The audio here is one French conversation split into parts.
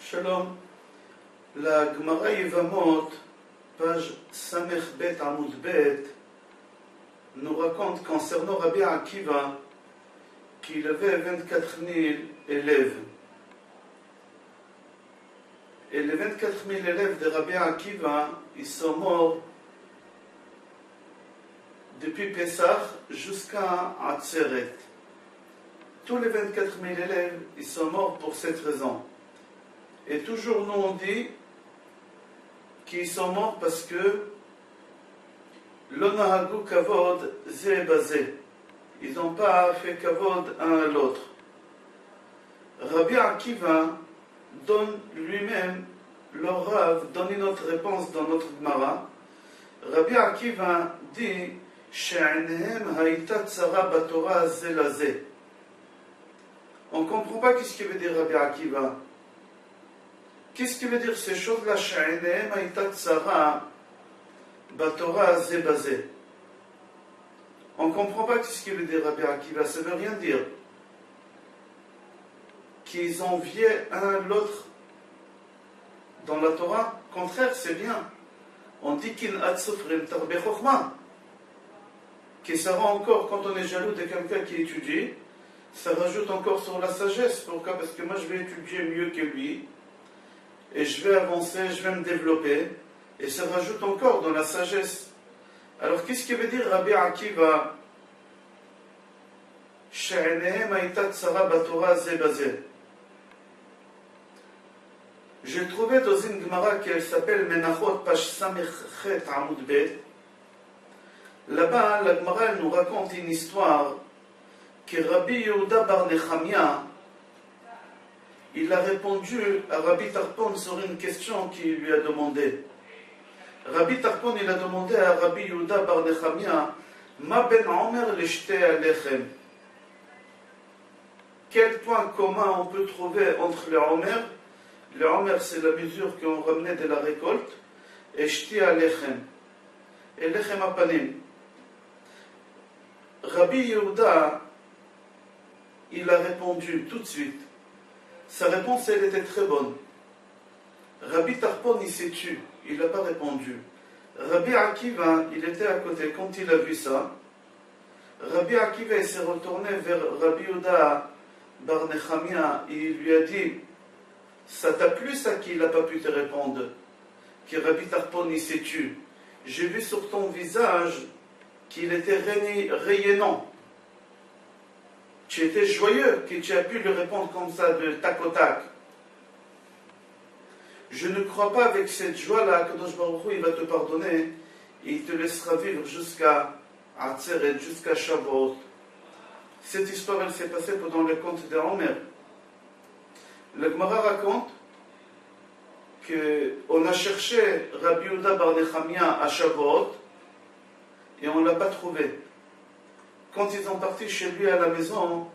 Shalom. La Gemara Yevamot, page Samech Bet Amoud Bet, nous raconte concernant Rabbi Akiva qu'il avait 24 000 élèves. Et les 24 000 élèves de Rabbi Akiva, ils sont morts depuis Pessah jusqu'à Atzeret. Tous les 24 000 élèves, ils sont morts pour cette raison. Et toujours nous on dit qu'ils sont morts parce que l'onahagu kavod zé bazé. Ils n'ont pas fait kavod un à l'autre. Rabbi Akiva donne lui-même, leur Rav donne une autre réponse dans notre Gemara. Rabbi Akiva dit She'anehem haïta tsara batora zé lazé. On ne comprend pas qu'est-ce qu'il veut dire Rabbi Akiva. Qu'est-ce qu'il veut dire ces choses-là? She'anehem haïta tsara batora zé bazé. On ne comprend pas ce qu'il veut dire Rabbi Akiva. Ça ne veut rien dire. Qu'ils enviaient un l'autre dans la Torah. Au contraire, c'est bien. On dit qu'il atzufrim tarbe chokhma. Qui ça rend encore, quand on est jaloux de quelqu'un qui étudie, ça rajoute encore sur la sagesse. Pourquoi? Parce que moi je vais étudier mieux que lui. Et je vais avancer, je vais me développer. Et ça rajoute encore dans la sagesse. Alors qu'est-ce qu'il veut dire Rabbi Akiva? She'anehem haïta tsara batora zé bazé. J'ai trouvé dans une Gemara qui s'appelle Menachot, page Samechet Amoud Bet. Là-bas, la Gemara nous raconte une histoire que Rabbi Yehuda bar Nechemia, il a répondu à Rabbi Tarpon sur une question qu'il lui a demandé. Rabbi Tarpon, il a demandé à Rabbi Yehuda bar Nechemia, Ma ben Omer l'eshte alechem. Quel point commun on peut trouver entre les Omer? Le Omer, c'est la mesure qu'on ramenait de la récolte, et shti alechem. Et lechem apanim. Rabbi Yehuda, il a répondu tout de suite. Sa réponse, elle était très bonne. Rabbi Tarpon, il s'est tu, il n'a pas répondu. Rabbi Akiva, il était à côté. Quand il a vu ça, Rabbi Akiva, il s'est retourné vers Rabbi Yehuda bar Nechemia, et il lui a dit, ça t'a plu ça qu'il n'a pas pu te répondre? Que Rabbi Tarpon, il s'est tu. J'ai vu sur ton visage qu'il était rayonnant. Tu étais joyeux, que tu as pu lui répondre comme ça de tac au tac. Je ne crois pas avec cette joie-là que Kadosh Baruch Hu, il va te pardonner et il te laissera vivre jusqu'à Atzeret, jusqu'à Shavuot. Cette histoire, elle s'est passée pendant le conte de Omer. Le Gemara raconte qu'on a cherché Rabbi Yehuda bar Nechemia à Shavuot et on ne l'a pas trouvé. Quand ils sont partis chez lui à la maison,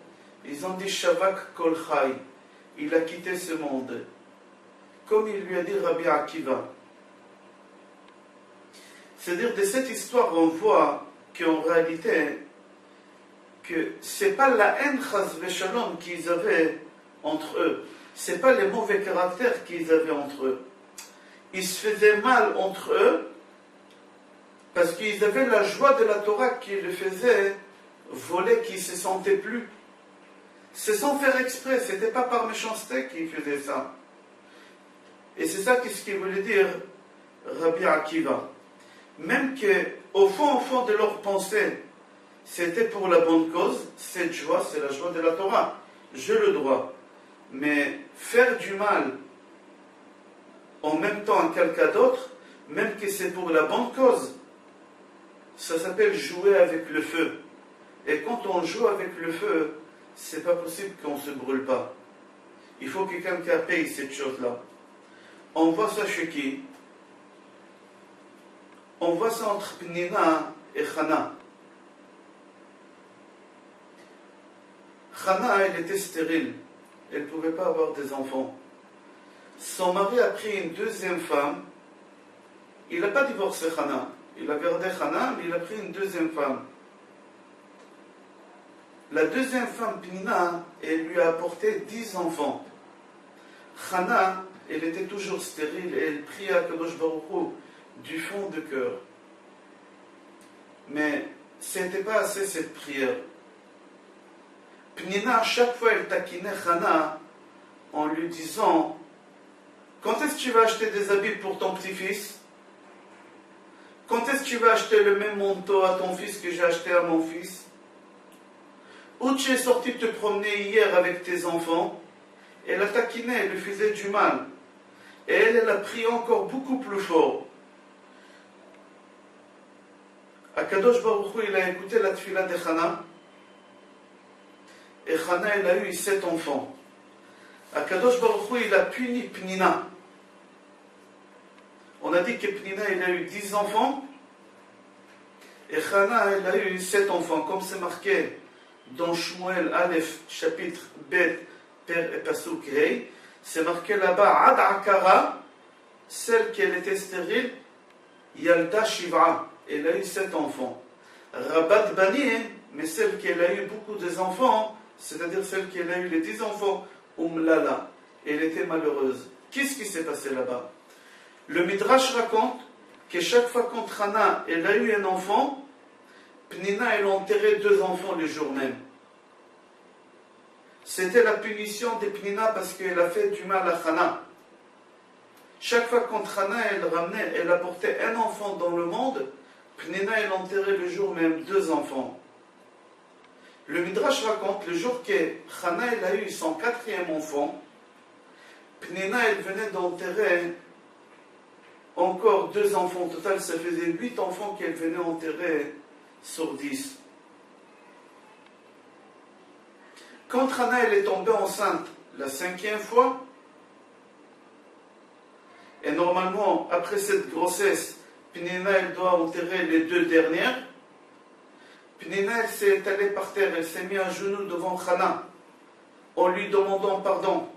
ils ont dit Shavak Kol Chai. Il a quitté ce monde. Comme il lui a dit Rabbi Akiva. C'est-à-dire, de cette histoire, on voit qu'en réalité, que ce n'est pas la haine chas v'shalom qu'ils avaient entre eux. Ce n'est pas les mauvais caractères qu'ils avaient entre eux. Ils se faisaient mal entre eux parce qu'ils avaient la joie de la Torah qui les faisait voler, qui ne se sentaient plus. C'est sans faire exprès, ce n'était pas par méchanceté qu'ils faisaient ça. Et c'est ça qu'est-ce qu'il voulait dire Rabbi Akiva. Même qu'au fond de leur pensée, c'était pour la bonne cause, cette joie, c'est la joie de la Torah. J'ai le droit. Mais faire du mal en même temps à quelqu'un d'autre, même que c'est pour la bonne cause, ça s'appelle jouer avec le feu. Et quand on joue avec le feu, c'est pas possible qu'on ne se brûle pas. Il faut que quelqu'un paye cette chose-là. On voit ça chez qui? On voit ça entre Pnina et Chana. Chana, elle était stérile. Elle ne pouvait pas avoir des enfants. Son mari a pris une deuxième femme. Il n'a pas divorcé Chana. Il a gardé Chana, mais il a pris une deuxième femme. La deuxième femme, Pnina, elle lui a apporté 10 enfants. Hana, elle était toujours stérile et elle priait à Kadosh Baruch Hu du fond de cœur. Mais ce n'était pas assez cette prière. Pnina, à chaque fois, elle taquinait Hana en lui disant: quand est-ce que tu vas acheter des habits pour ton petit-fils? Quand est-ce que tu vas acheter le même manteau à ton fils que j'ai acheté à mon fils? Où tu es sorti te promener hier avec tes enfants? Elle la taquinait, elle lui faisait du mal. Et elle a prié encore beaucoup plus fort. Akadosh Baruch Hu, il a écouté la tfila de Hana. Et Hana, elle a eu 7 enfants. Akadosh Baruch Hu, il a puni Pnina. On a dit que Pnina, il a eu 10 enfants. Et Hana, elle a eu 7 enfants. Comme c'est marqué dans Shmuel Aleph, chapitre Bet, Père et Pasuk Hei, c'est marqué là-bas, Ad Akara, celle qui était stérile, Yalda Shiv'a, elle a eu 7 enfants. Rabat Bani, mais celle qui a eu beaucoup des enfants, c'est-à-dire celle qui a eu les 10 enfants, Umlala, elle était malheureuse. Qu'est-ce qui s'est passé là-bas? Le Midrash raconte que chaque fois qu'entre Hana, elle a eu un enfant, Pnina, elle a enterré 2 enfants le jour même. C'était la punition de Pnina parce qu'elle a fait du mal à Hana. Chaque fois qu'entre Hana, elle apportait un enfant dans le monde, Pnina, elle enterrait le jour même 2 enfants. Le Midrash raconte, le jour que Hana, elle a eu son 4e enfant, Pnina, elle venait d'enterrer encore 2 enfants. Au total, ça faisait 8 enfants qu'elle venait enterrer sur 10. Quand Hana, elle est tombée enceinte la 5e fois, et normalement, après cette grossesse, Pnina, elle doit enterrer les 2 dernières. Pnina, elle s'est étalée par terre, elle s'est mise à genoux devant Hana, en lui demandant pardon.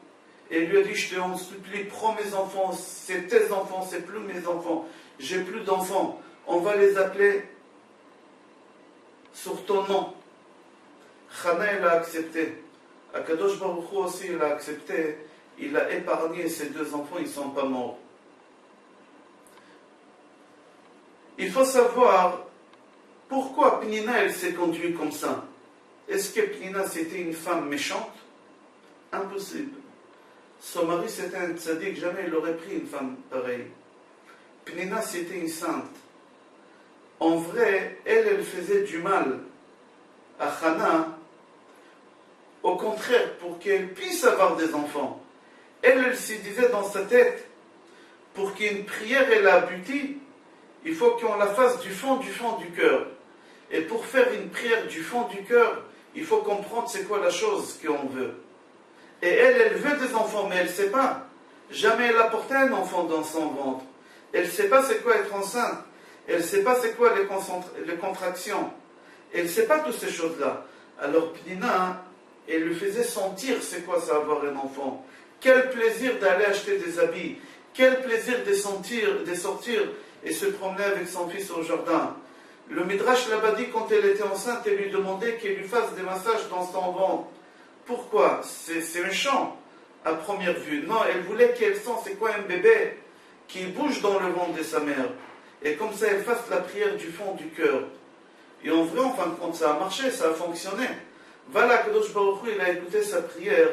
Et elle lui a dit: je te supplie, prends mes enfants, c'est tes enfants, c'est plus mes enfants, j'ai plus d'enfants, on va les appeler sur ton nom. Hana, elle a accepté. Akadosh Baruch Hu aussi, il a accepté, il a épargné ses 2 enfants, ils ne sont pas morts. Il faut savoir pourquoi Pnina, elle s'est conduite comme ça. Est-ce que Pnina, c'était une femme méchante? Impossible. Son mari, c'était un tzaddik, jamais il aurait pris une femme pareille. Pnina, c'était une sainte. En vrai, elle faisait du mal à Hana. Au contraire, pour qu'elle puisse avoir des enfants. Elle se disait dans sa tête, pour qu'une prière elle aboutit, il faut qu'on la fasse du fond du cœur. Et pour faire une prière du fond du cœur, il faut comprendre c'est quoi la chose qu'on veut. Et elle veut des enfants, mais elle ne sait pas. Jamais elle a porté un enfant dans son ventre. Elle ne sait pas c'est quoi être enceinte. Elle ne sait pas c'est quoi les contractions. Elle ne sait pas toutes ces choses-là. Alors Pnina, elle lui faisait sentir c'est quoi ça avoir un enfant. Quel plaisir d'aller acheter des habits. Quel plaisir de sortir et se promener avec son fils au jardin. Le Midrash là-bas dit quand elle était enceinte, elle lui demandait qu'il lui fasse des massages dans son ventre. Pourquoi? C'est méchant à première vue. Non, elle voulait qu'elle sente c'est quoi un bébé qui bouge dans le ventre de sa mère. Et comme ça, elle fasse la prière du fond du cœur. Et en vrai, en fin de compte, ça a marché, ça a fonctionné. Voilà, Kadosh Baruch Hu, il a écouté sa prière.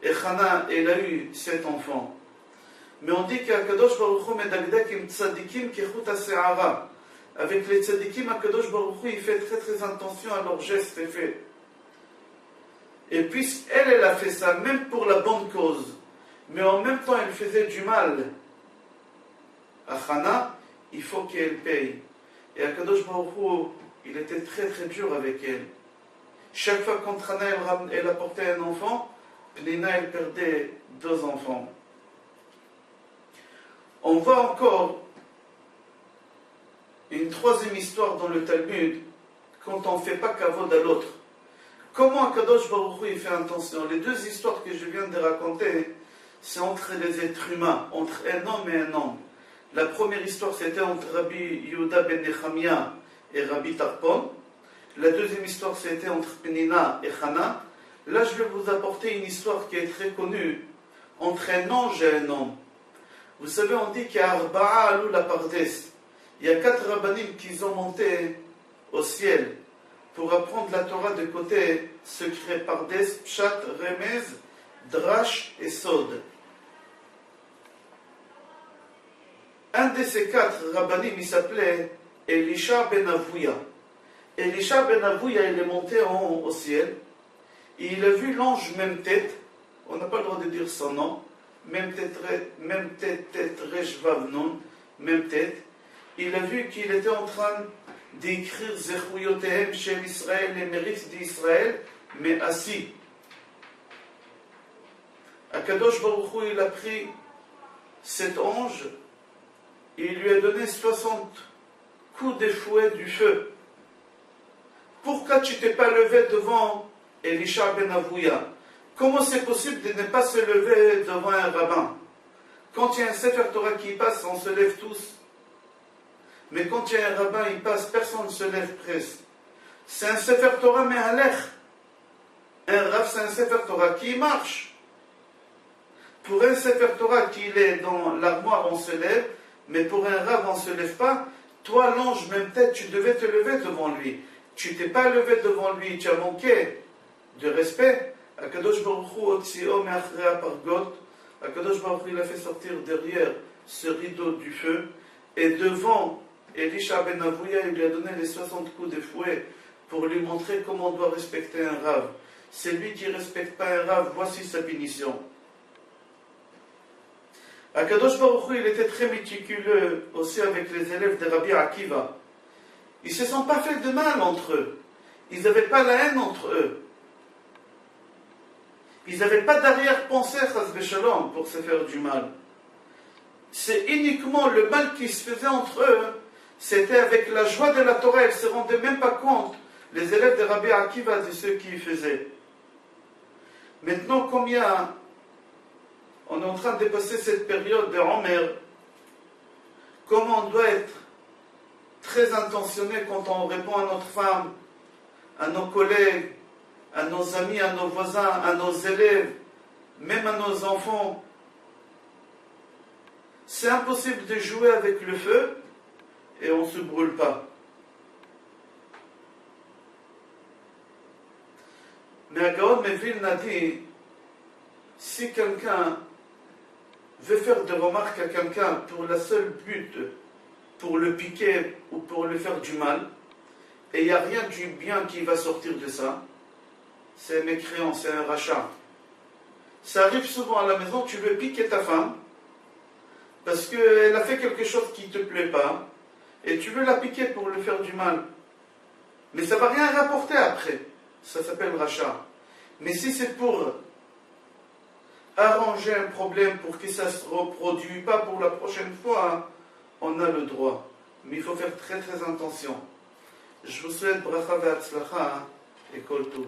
Et Hana, elle a eu 7 enfants. Mais on dit qu'Akadosh Baruch Hu medagdakim tzadikim kechut ha'se'ara. Avec les tzadikim, Akadosh Baruch Hu, il fait très très attention à leurs gestes et faits. Et puisqu'elle a fait ça, même pour la bonne cause, mais en même temps, elle faisait du mal à Hana, il faut qu'elle paye. Et Akadosh Baruch Hu, il était très très dur avec elle. Chaque fois qu'entre Hana, elle apportait un enfant, Pnina, elle perdait 2 enfants. On voit encore une 3e histoire dans le Talmud, quand on ne fait pas kavod à l'autre. Comment Akadosh Baruch Hu il fait attention? Les 2 histoires que je viens de raconter, c'est entre les êtres humains, entre un homme et un homme. La première histoire, c'était entre Rabbi Yehuda ben Nechemia et Rabbi Tarpon. La 2e histoire, c'était entre Pnina et Hana. Là, je vais vous apporter une histoire qui est très connue entre un ange et un homme. Vous savez, on dit qu'il y a Arba'a alou la Pardes. Il y a 4 rabbinim qui ont monté au ciel pour apprendre la Torah de côté secret, Pardes, Pshat, Remez, Drash et Sod. Un de ces 4 rabbinim, il s'appelait Elisha ben Avouya. Elisha ben Avouya, il est monté au ciel. Et il a vu l'ange même tête. On n'a pas le droit de dire son nom. Même tête, Reshvavnon, même tête. Il a vu qu'il était en train d'écrire Zechuyotehem chez Israël, les mérites d'Israël, mais assis. Akadosh Baruch Hu, il a pris cet ange et il lui a donné 60 coups de fouet du feu. Pourquoi tu t'es pas levé devant Elisha ben Avouya? Comment c'est possible de ne pas se lever devant un rabbin? Quand il y a un Sefer Torah qui passe, on se lève tous. Mais quand il y a un rabbin, il passe, personne ne se lève presque. C'est un Sefer Torah, mais à l'air. Un Rav, c'est un Sefer Torah qui marche. Pour un Sefer Torah qui est dans l'armoire, on se lève, mais pour un Rav, on ne se lève pas. Toi, l'ange, même tête, tu devais te lever devant lui. Tu t'es pas levé devant lui, tu as manqué de respect. Akadosh Baruch Hu otsio me'achrei pargot. Akadosh Baruch Hu, il a fait sortir derrière ce rideau du feu. Et devant Elisha ben Avouya, il lui a donné les 60 coups de fouet pour lui montrer comment on doit respecter un Rav. Celui qui ne respecte pas un Rav, voici sa punition. Akadosh Baruch Hu, il était très méticuleux aussi avec les élèves de Rabbi Akiva. Ils ne se sont pas fait de mal entre eux. Ils n'avaient pas la haine entre eux. Ils n'avaient pas d'arrière-pensée, chas v'shalom, pour se faire du mal. C'est uniquement le mal qui se faisait entre eux. C'était avec la joie de la Torah. Ils ne se rendaient même pas compte, les élèves de Rabbi Akiva, de ceux qui faisaient. Maintenant, combien on est en train de dépasser cette période de Omer, comment on doit être très intentionné quand on répond à notre femme, à nos collègues, à nos amis, à nos voisins, à nos élèves, même à nos enfants. C'est impossible de jouer avec le feu et on ne se brûle pas. Mais Gaon Mevilna a dit, si quelqu'un veut faire des remarques à quelqu'un pour la seule but, pour le piquer ou pour lui faire du mal, et il n'y a rien du bien qui va sortir de ça, c'est un mécréant, c'est un rachat. Ça arrive souvent à la maison, tu veux piquer ta femme, parce qu'elle a fait quelque chose qui ne te plaît pas, et tu veux la piquer pour lui faire du mal. Mais ça ne va rien rapporter après. Ça s'appelle rachat. Mais si c'est pour arranger un problème pour que ça ne se reproduise pas pour la prochaine fois, on a le droit. Mais il faut faire très très attention. Je vous souhaite bracha ve'atzlacha et kol tov.